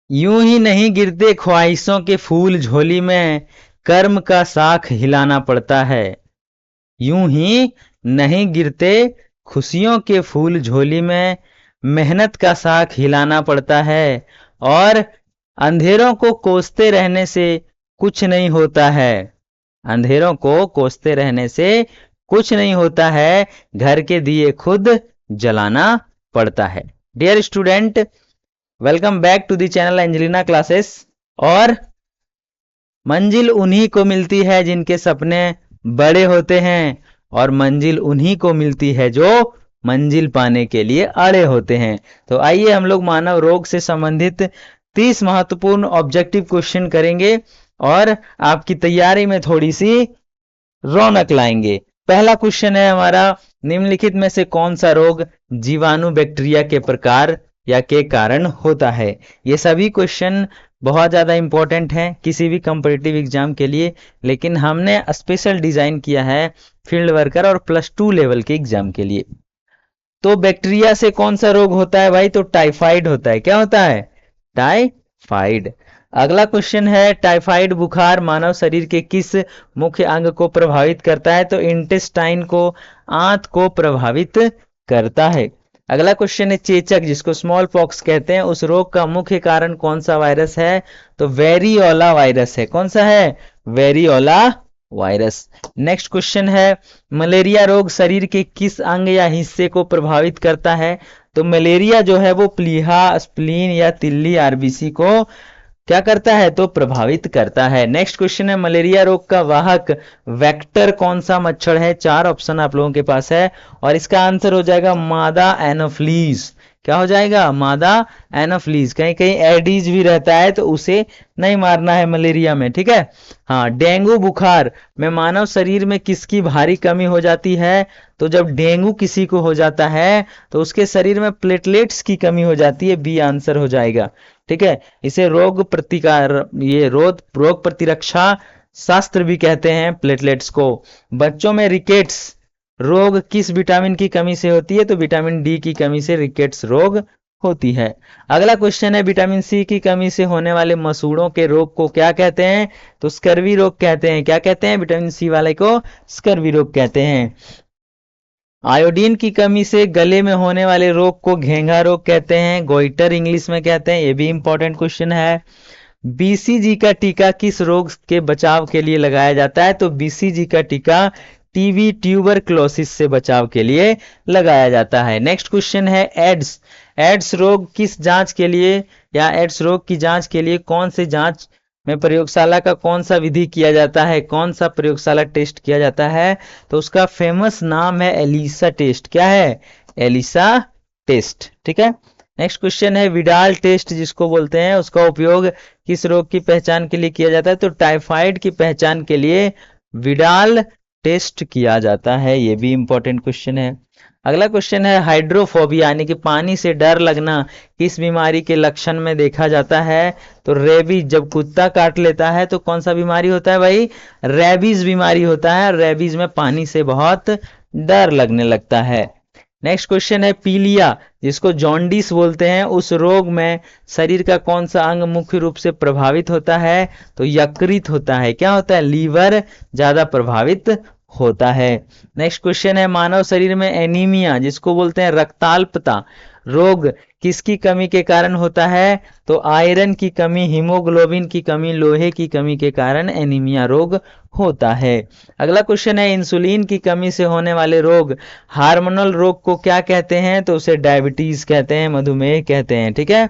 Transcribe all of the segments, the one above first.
यूं ही नहीं गिरते ख्वाहिशों के फूल झोली में, कर्म का साख हिलाना पड़ता है। यूं ही नहीं गिरते खुशियों के फूल झोली में, मेहनत का साख हिलाना पड़ता है। और अंधेरों को कोसते रहने से कुछ नहीं होता है। अंधेरों को कोसते रहने से कुछ नहीं होता है, घर के दिए खुद जलाना पड़ता है। Dear student, welcome back to the channel Angelina classes. और मंजिल उन्हीं को मिलती है जिनके सपने बड़े होते हैं, और मंजिल उन्हीं को मिलती है जो मंजिल पाने के लिए अड़े होते हैं। तो आइए हम लोग मानव रोग से संबंधित 30 महत्वपूर्ण ऑब्जेक्टिव क्वेश्चन करेंगे और आपकी तैयारी में थोड़ी सी रौनक लाएंगे। पहला क्वेश्चन है हमारा, निम्नलिखित में से कौन सा रोग जीवाणु बैक्टीरिया के प्रकार या के कारण होता है। ये सभी क्वेश्चन बहुत ज़्यादा इंपॉर्टेंट हैं किसी भी कॉम्पिटिटिव एग्जाम के लिए, लेकिन हमने स्पेशल डिजाइन किया है फील्ड वर्कर और +2 लेवल के एग्जाम के लिए। तो बैक्टीरिया से कौन सा रोग होता है भाई? तो टाइफाइड होता है। क्या होता है? टाइफाइड। अगला क्वेश्चन है, टाइफाइड बुखार मानव शरीर के किस मुख्य अंग को प्रभावित करता है? तो इंटेस्टाइन को, आंत को प्रभावित करता है। अगला क्वेश्चन है, चेचक जिसको स्मॉल पॉक्स कहते हैं, उस रोग का मुख्य कारण कौन सा वायरस है? तो वेरियोला वायरस है। कौन सा है? Variola virus. नेक्स्ट क्वेश्चन है, मलेरिया रोग शरीर के किस अंग या हिस्से को प्रभावित करता है? तो मलेरिया जो है वो प्लीहा, स्प्लीन या तिल्ली आरबीसी को क्या करता है? तो प्रभावित करता है। नेक्स्ट क्वेश्चन है, मलेरिया रोग का वाहक वेक्टर कौन सा मच्छर है? 4 ऑप्शन आप लोगों के पास है और इसका आंसर हो जाएगा मादा एनोफ्लीज। क्या हो जाएगा? मादा एनोफ्लीज। कहीं कहीं एडीज भी रहता है तो उसे नहीं मारना है मलेरिया में, ठीक है। हाँ, डेंगू बुखार में मानव शरीर में किसकी भारी कमी हो जाती है? तो जब डेंगू किसी को हो जाता है तो उसके शरीर में प्लेटलेट्स की कमी हो जाती है। बी आंसर हो जाएगा, ठीक है। इसे रोग प्रतिरक्षा शास्त्र भी कहते हैं प्लेटलेट्स को। बच्चों में रिकेट्स रोग किस विटामिन की कमी से होती है? तो विटामिन डी की कमी से रिकेट्स रोग होती है। अगला क्वेश्चन है, विटामिन सी की कमी से होने वाले मसूड़ों के रोग को क्या कहते हैं? तो स्कर्वी रोग कहते हैं। क्या कहते हैं? विटामिन सी वाले को स्कर्वी रोग कहते हैं। आयोडीन की कमी से गले में होने वाले रोग को घेंघा रोग कहते हैं, गोइटर इंग्लिश में कहते हैं। ये भी इंपॉर्टेंट क्वेश्चन है। बीसीजी का टीका किस रोग के बचाव के लिए लगाया जाता है? तो बीसीजी का टीका टीबी ट्यूबरक्लोसिस से बचाव के लिए लगाया जाता है। नेक्स्ट क्वेश्चन है, एड्स एड्स रोग किस जांच के लिए या एड्स रोग की जांच के लिए कौन से जांच में प्रयोगशाला का कौन सा विधि किया जाता है? कौन सा प्रयोगशाला टेस्ट किया जाता है? तो उसका फेमस नाम है एलिसा टेस्ट। क्या है? एलिसा टेस्ट, ठीक है। नेक्स्ट क्वेश्चन है, विडाल टेस्ट जिसको बोलते हैं उसका उपयोग किस रोग की पहचान के लिए किया जाता है? तो टाइफाइड की पहचान के लिए विडाल टेस्ट किया जाता है। ये भी इंपॉर्टेंट क्वेश्चन है। अगला क्वेश्चन है, हाइड्रोफोबिया यानी कि पानी से डर लगना किस बीमारी के लक्षण में देखा जाता है? तो रेबीज, जब कुत्ता काट लेता है तो कौन सा बीमारी होता है भाई? रेबीज बीमारी होता है। रेबीज में पानी से बहुत डर लगने लगता है। नेक्स्ट क्वेश्चन है, पीलिया जिसको जॉन्डिस बोलते हैं, उस रोग में शरीर का कौन सा अंग मुख्य रूप से प्रभावित होता है? तो यकृत होता है। क्या होता है? लीवर ज्यादा प्रभावित होता है। नेक्स्ट क्वेश्चन है, मानव शरीर में एनीमिया जिसको बोलते हैं रक्ताल्पता रोग किसकी कमी के कारण होता है? तो आयरन की कमी, हीमोग्लोबिन की कमी, लोहे की कमी के कारण एनीमिया रोग होता है। अगला क्वेश्चन है, इंसुलिन की कमी से होने वाले रोग हार्मोनल रोग को क्या कहते हैं? तो उसे डायबिटीज कहते हैं, मधुमेह कहते हैं, ठीक है।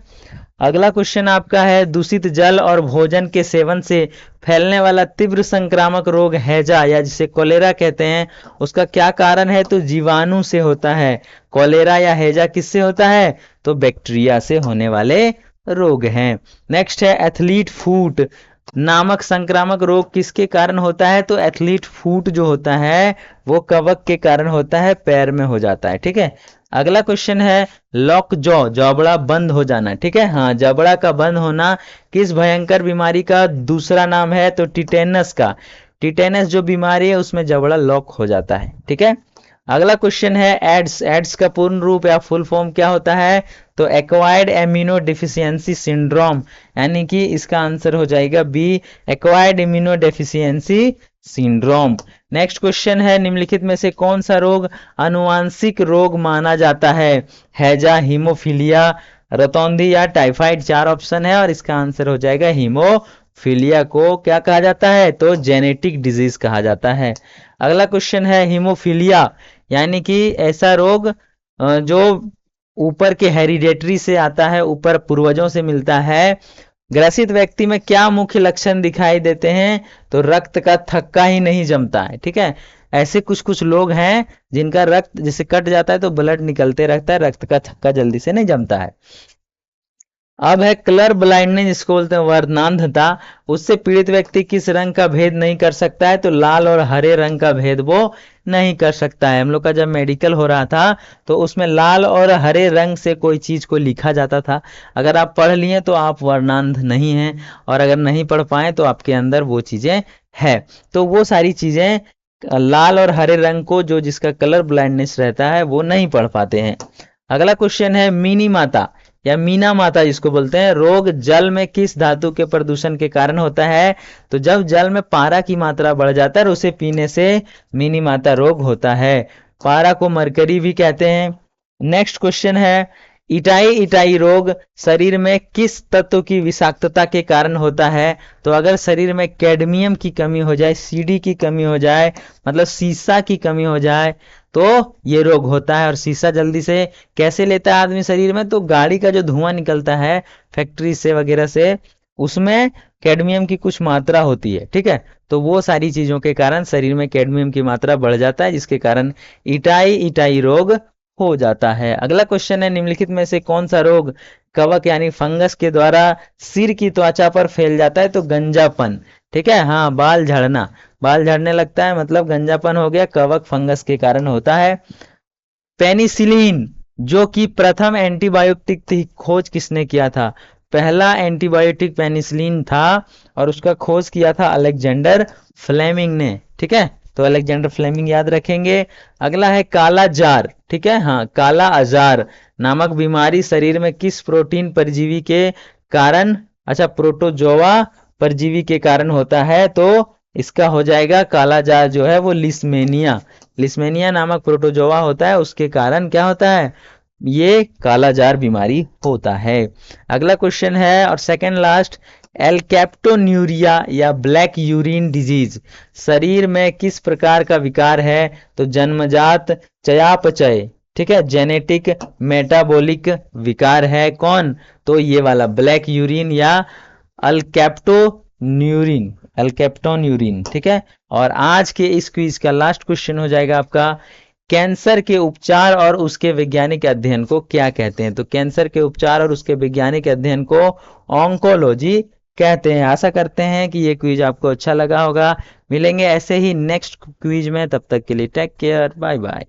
अगला क्वेश्चन आपका है, दूषित जल और भोजन के सेवन से फैलने वाला तीव्र संक्रामक रोग हैजा या जिसे कोलेरा कहते हैं, उसका क्या कारण है? तो जीवाणु से होता है। कोलेरा या हैजा किससे होता है? तो बैक्टीरिया से होने वाले रोग हैं। नेक्स्ट है, एथलीट फूट नामक संक्रामक रोग किसके कारण होता है? तो एथलीट फूट जो होता है वो कवक के कारण होता है, पैर में हो जाता है, ठीक है। अगला क्वेश्चन है, लॉक जॉ जबड़ा बंद हो जाना, ठीक है। हाँ, जबड़ा का बंद होना किस भयंकर बीमारी का दूसरा नाम है? तो टिटेनस का। टिटेनस जो बीमारी है उसमें जबड़ा लॉक हो जाता है, ठीक है। अगला क्वेश्चन है एड्स। एड्स का पूर्ण रूप या फुल फॉर्म क्या होता है? तो एक्वायर्ड एमिनो डिफिशियंसी सिंड्रोम, यानी कि इसका आंसर हो जाएगा B, acquired immuno deficiency syndrome. Next question है निम्नलिखित में से कौन सा रोग आनुवांशिक रोग माना जाता है? हैजा, हीमोफीलिया, रतौंधी या टाइफाइड। चार ऑप्शन है और इसका आंसर हो जाएगा हीमोफीलिया को क्या कहा जाता है? तो जेनेटिक डिजीज कहा जाता है। अगला क्वेश्चन है हीमोफीलिया, यानी कि ऐसा रोग जो ऊपर के हेरिडेटरी से आता है, ऊपर पूर्वजों से मिलता है। ग्रसित व्यक्ति में क्या मुख्य लक्षण दिखाई देते हैं? तो रक्त का थक्का ही नहीं जमता है। ठीक है, ऐसे कुछ कुछ लोग हैं जिनका रक्त जैसे कट जाता है तो ब्लड निकलते रहता है, रक्त का थक्का जल्दी से नहीं जमता है। अब है कलर ब्लाइंडनेस, जिसको बोलते हैं वर्णांधता। उससे पीड़ित व्यक्ति किस रंग का भेद नहीं कर सकता है? तो लाल और हरे रंग का भेद वो नहीं कर सकता है। हम लोग का जब मेडिकल हो रहा था तो उसमें लाल और हरे रंग से कोई चीज को लिखा जाता था। अगर आप पढ़ लिए तो आप वर्णांध नहीं हैं, और अगर नहीं पढ़ पाए तो आपके अंदर वो चीजें है। तो वो सारी चीजें लाल और हरे रंग को जो जिसका कलर ब्लाइंडनेस रहता है वो नहीं पढ़ पाते हैं। अगला क्वेश्चन है मीनी माता या मीना माता जिसको बोलते हैं, रोग जल में किस धातु के प्रदूषण के कारण होता है? तो जब जल में पारा की मात्रा बढ़ जाता है और उसे पीने से मीनी माता रोग होता है। पारा को मरकरी भी कहते हैं। नेक्स्ट क्वेश्चन है इटाई इटाई रोग शरीर में किस तत्व की विषाक्तता के कारण होता है? तो अगर शरीर में कैडमियम की कमी हो जाए, सीडी की कमी हो जाए, मतलब सीसा की कमी हो जाए, तो ये रोग होता है। और शीशा जल्दी से कैसे लेता है आदमी शरीर में? तो गाड़ी का जो धुआं निकलता है फैक्ट्री से वगैरह से, उसमें कैडमियम की कुछ मात्रा होती है। ठीक है, तो वो सारी चीजों के कारण शरीर में कैडमियम की मात्रा बढ़ जाता है, जिसके कारण इटाई इटाई रोग हो जाता है। अगला क्वेश्चन है निम्नलिखित में से कौन सा रोग कवक यानी फंगस के द्वारा सिर की त्वचा पर फैल जाता है? तो गंजापन। ठीक है, हाँ, बाल झड़ना, बाल झड़ने लगता है मतलब गंजापन हो गया, कवक फंगस के कारण होता है। पेनिसिलिन जो कि प्रथम एंटीबायोटिक थी, खोज किसने किया था? पहला एंटीबायोटिक पेनिसिलिन था और उसका खोज किया था अलेक्जेंडर फ्लेमिंग ने। ठीक है, तो अलेक्जेंडर फ्लेमिंग याद रखेंगे। अगला है काला जार। ठीक है, हाँ, काला अजार नामक बीमारी शरीर में किस प्रोटीन परजीवी के कारण, अच्छा, प्रोटोजोआ परजीवी के कारण होता है? तो इसका हो जाएगा काला जार जो है वो लिस्मेनिया, लिस्मेनिया नामक प्रोटोजोआ होता है, उसके कारण क्या होता है? ये काला जार बीमारी होता है। अगला क्वेश्चन है और सेकंड लास्ट, एल्केप्टोन्यूरिया या ब्लैक यूरिन डिजीज शरीर में किस प्रकार का विकार है? तो जन्मजात चयापचय, ठीक है, जेनेटिक मेटाबॉलिक विकार है। कौन? तो ये वाला ब्लैक यूरिन या अल्केप्टोन्यूरिन, अल्केप्टोन्यूरिन। ठीक है, और आज के इस क्विज का लास्ट क्वेश्चन हो जाएगा आपका, कैंसर के उपचार और उसके वैज्ञानिक अध्ययन को क्या कहते हैं? तो कैंसर के उपचार और उसके वैज्ञानिक अध्ययन को ऑन्कोलॉजी कहते हैं। आशा करते हैं कि ये क्विज आपको अच्छा लगा होगा। मिलेंगे ऐसे ही नेक्स्ट क्विज में, तब तक के लिए टेक केयर, बाय बाय।